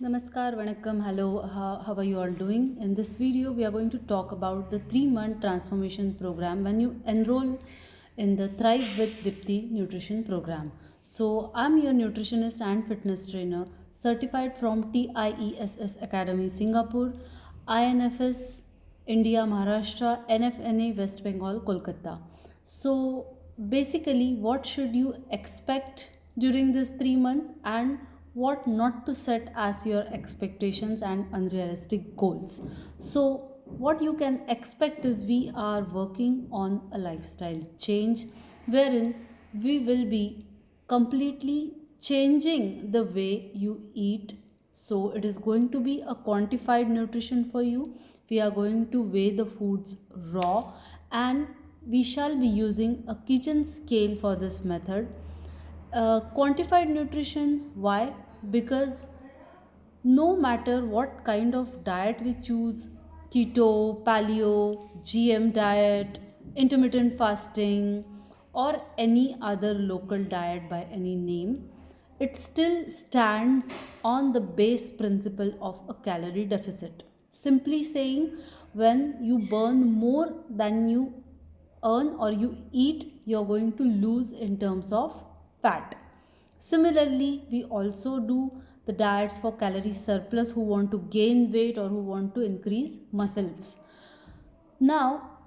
Namaskar, Vanakkam, hello, how are you all doing? In this video, we are going to talk about the 3-month transformation program when you enroll in the Thrive with Dipti nutrition program. So, I'm your nutritionist and fitness trainer, certified from TIESS Academy, Singapore, INFS, India, Maharashtra, NFNA, West Bengal, Kolkata. So, basically, what should you expect during these 3 months and what not to set as your expectations and unrealistic goals. So, what you can expect is we are working on a lifestyle change wherein we will be completely changing the way you eat. So, it is going to be a quantified nutrition for you. We are going to weigh the foods raw and we shall be using a kitchen scale for this method. Quantified nutrition, why? Because no matter what kind of diet we choose, keto, paleo, GM diet, intermittent fasting, or any other local diet by any name, it still stands on the base principle of a calorie deficit. Simply saying, when you burn more than you earn or you eat, you're going to lose in terms of fat. Similarly, we also do the diets for calorie surplus who want to gain weight or who want to increase muscles. Now,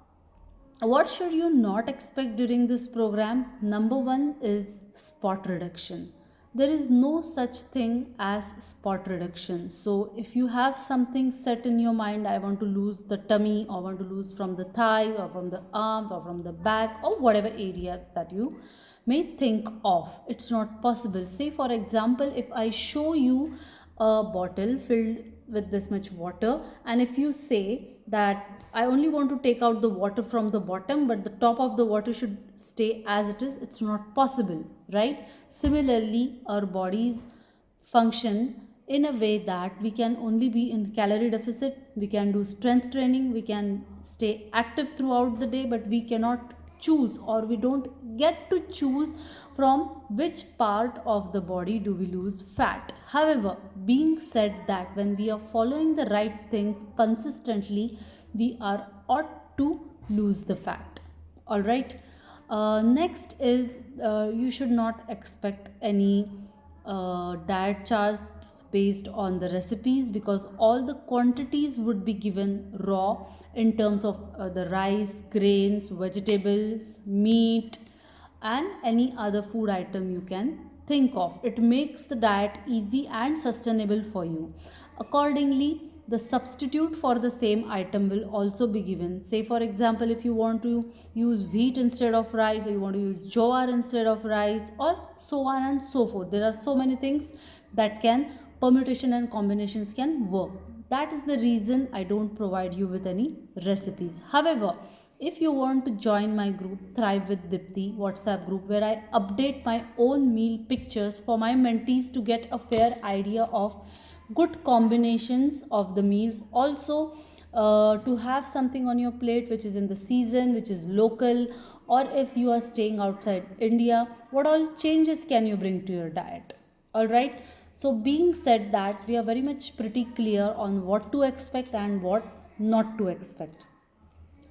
what should you not expect during this program? Number one is spot reduction. There is no such thing as spot reduction. So, if you have something set in your mind, I want to lose the tummy, or want to lose from the thigh, or from the arms, or from the back, or whatever areas that you may think of, it's not possible. Say, for example, if I show you a bottle filled with this much water, and if you say that I only want to take out the water from the bottom, but the top of the water should stay as it is, it's not possible, right? Similarly, our bodies function in a way that we can only be in calorie deficit, we can do strength training, we can stay active throughout the day, but we cannot choose, or we don't get to choose from which part of the body do we lose fat. However, being said that, when we are following the right things consistently, we are ought to lose the fat. All right. Next is, you should not expect any diet charts based on the recipes, because all the quantities would be given raw in terms of the rice, grains, vegetables, meat, and any other food item you can think of. It makes the diet easy and sustainable for you. Accordingly, the substitute for the same item will also be given. Say, for example, if you want to use wheat instead of rice, or you want to use jowar instead of rice, or so on and so forth. There are so many things that can permutation and combinations can work. That is the reason I don't provide you with any recipes. However, if you want to join my group Thrive with Dipti WhatsApp group, where I update my own meal pictures for my mentees to get a fair idea of good combinations of the meals, also to have something on your plate which is in the season, which is local, or if you are staying outside India, what all changes can you bring to your diet? All right. So, being said that, we are very much pretty clear on what to expect and what not to expect.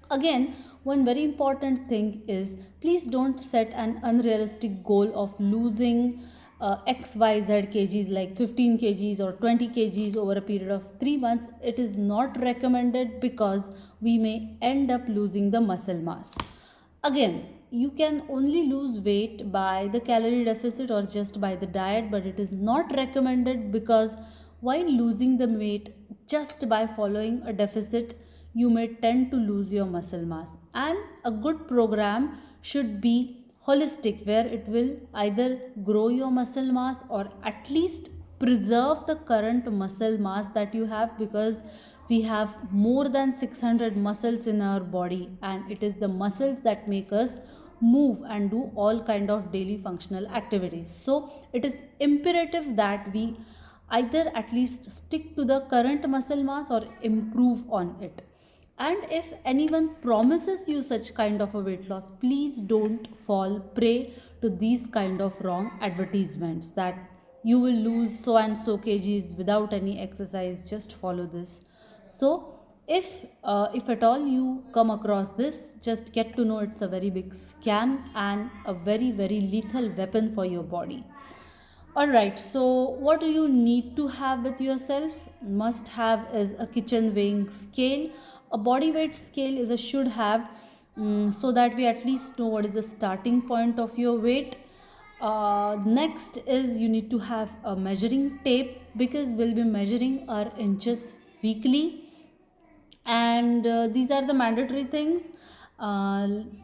Again, one very important thing is, please don't set an unrealistic goal of losing XYZ kgs, like 15 kgs or 20 kgs over a period of 3 months. It is not recommended, because we may end up losing the muscle mass. Again, you can only lose weight by the calorie deficit or just by the diet, but it is not recommended, because while losing the weight just by following a deficit, you may tend to lose your muscle mass. And a good program should be holistic, where it will either grow your muscle mass or at least preserve the current muscle mass that you have, because we have more than 600 muscles in our body, and it is the muscles that make us move and do all kind of daily functional activities. So it is imperative that we either at least stick to the current muscle mass or improve on it. And if anyone promises you such kind of a weight loss, please don't fall prey to these kind of wrong advertisements, that you will lose so and so kgs without any exercise. Just follow this. So if at all you come across this, just get to know it's a very big scam and a very very lethal weapon for your body. Alright, so what do you need to have with yourself? Must have is a kitchen weighing scale. A body weight scale is a should have, so that we at least know what is the starting point of your weight. Next is you need to have a measuring tape, because we'll be measuring our inches weekly, and these are the mandatory things.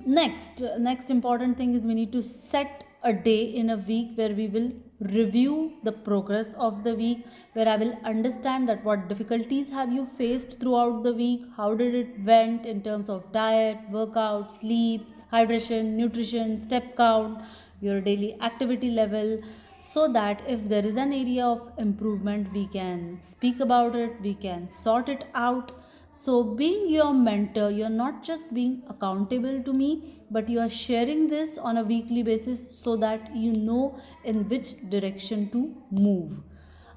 Next important thing is we need to set a day in a week where we will review the progress of the week, where I will understand that what difficulties have you faced throughout the week, how did it went in terms of diet, workout, sleep, hydration, nutrition, step count, your daily activity level, so that if there is an area of improvement we can speak about it, we can sort it out. So being your mentor, you're not just being accountable to me, but you are sharing this on a weekly basis so that you know in which direction to move.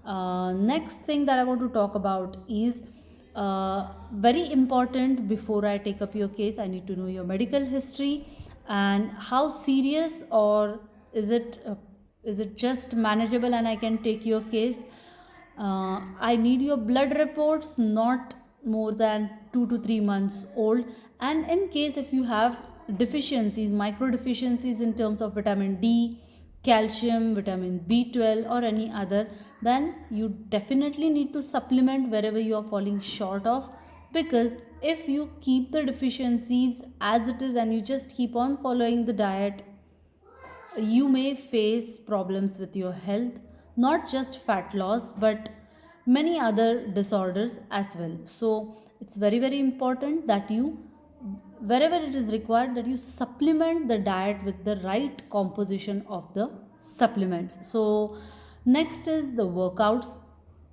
Next thing that I want to talk about is very important. Before I take up your case, I need to know your medical history and how serious, or is it just manageable and I can take your case. I need your blood reports not more than 2 to 3 months old, and in case if you have deficiencies, micro deficiencies in terms of vitamin D, calcium, vitamin B12 or any other, then you definitely need to supplement wherever you are falling short of, because if you keep the deficiencies as it is and you just keep on following the diet, you may face problems with your health, not just fat loss but many other disorders as well. So it's very very important that you, wherever it is required, that you supplement the diet with the right composition of the supplements. So next is the workouts.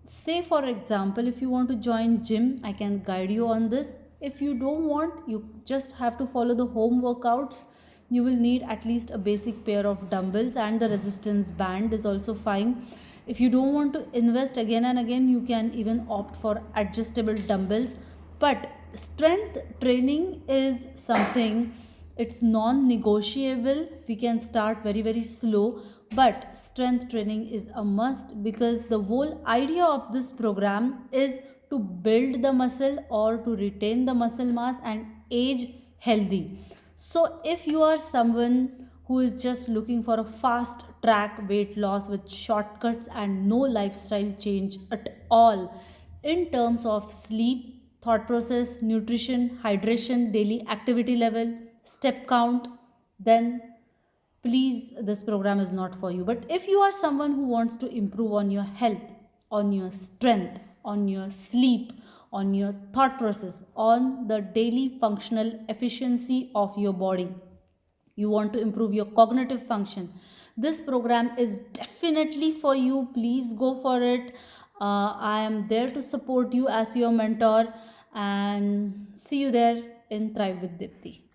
Say for example, if you want to join gym, I can guide you on this. If you don't want, you just have to follow the home workouts. You will need at least a basic pair of dumbbells, and the resistance band is also fine. If you don't want to invest again and again, you can even opt for adjustable dumbbells. But strength training is something, it's non-negotiable. We can start very very slow, but strength training is a must, because the whole idea of this program is to build the muscle or to retain the muscle mass and age healthy. So if you are someone who is just looking for a fast track weight loss with shortcuts and no lifestyle change at all in terms of sleep, thought process, nutrition, hydration, daily activity level, step count, then please, this program is not for you. But if you are someone who wants to improve on your health, on your strength, on your sleep, on your thought process, on the daily functional efficiency of your body, you want to improve your cognitive function, this program is definitely for you. Please go for it. I am there to support you as your mentor, and see you there in Thrive with Dipti.